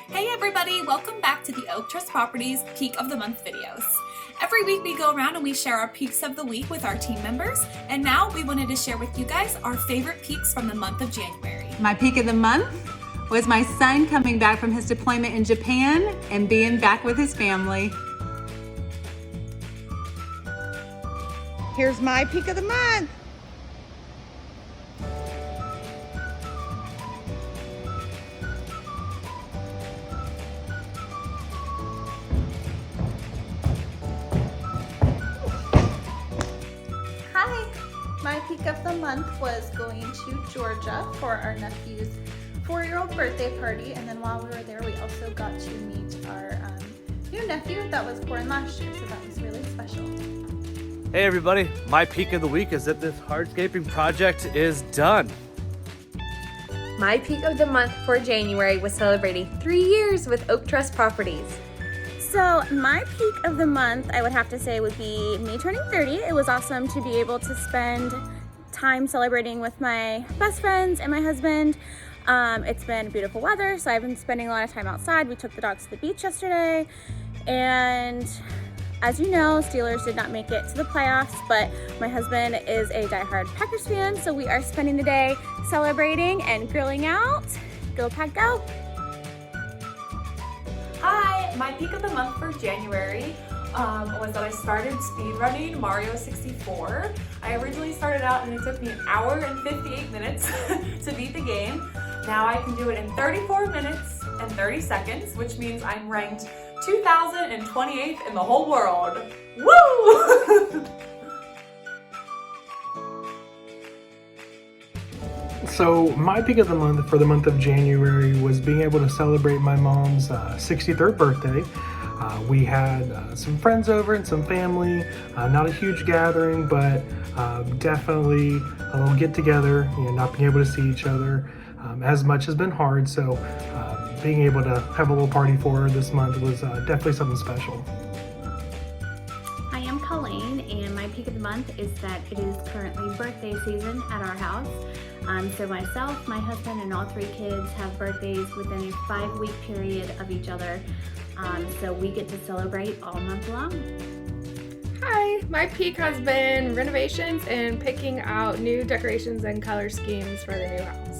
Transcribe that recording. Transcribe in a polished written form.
Hey everybody, welcome back to the Oak Trust Properties Peak of the Month videos. Every week we go around and we share our peaks of the week with our team members, and now we wanted to share with you guys our favorite peaks from the month of January. My peak of the month was my son coming back from his deployment in Japan and being back with his family. Here's my peak of the month. Hi, my peak of the month was going to Georgia for our nephew's 4-year-old birthday party, and then while we were there we also got to meet our new nephew that was born last year, so that was really special. Hey everybody, my peak of the week is that this hardscaping project is done. My peak of the month for January was celebrating 3 years with Oak Trust Properties. So my peak of the month, I would have to say, would be me turning 30. It was awesome to be able to spend time celebrating with my best friends and my husband. It's been beautiful weather, so I've been spending a lot of time outside. We took the dogs to the beach yesterday, and as you know, Steelers did not make it to the playoffs, but my husband is a diehard Packers fan, so we are spending the day celebrating and grilling out. Go Pack Go! Hi, my peak of the month for January was that I started speedrunning Mario 64. I originally started out and it took me 1 hour and 58 minutes to beat the game. Now I can do it in 34 minutes and 30 seconds, which means I'm ranked 2028th in the whole world. Woo! So my peak of the month for the month of January was being able to celebrate my mom's 63rd birthday. We had some friends over and some family, not a huge gathering, but definitely a little get together, not being able to see each other as much has been hard. So being able to have a little party for her this month was definitely something special. Hi, I'm Colleen, and my peak of the month is that it is currently birthday season at our house. So myself, my husband, and all 3 kids have birthdays within a 5-week period of each other. So we get to celebrate all month long. Hi, my peak has been renovations and picking out new decorations and color schemes for the new house.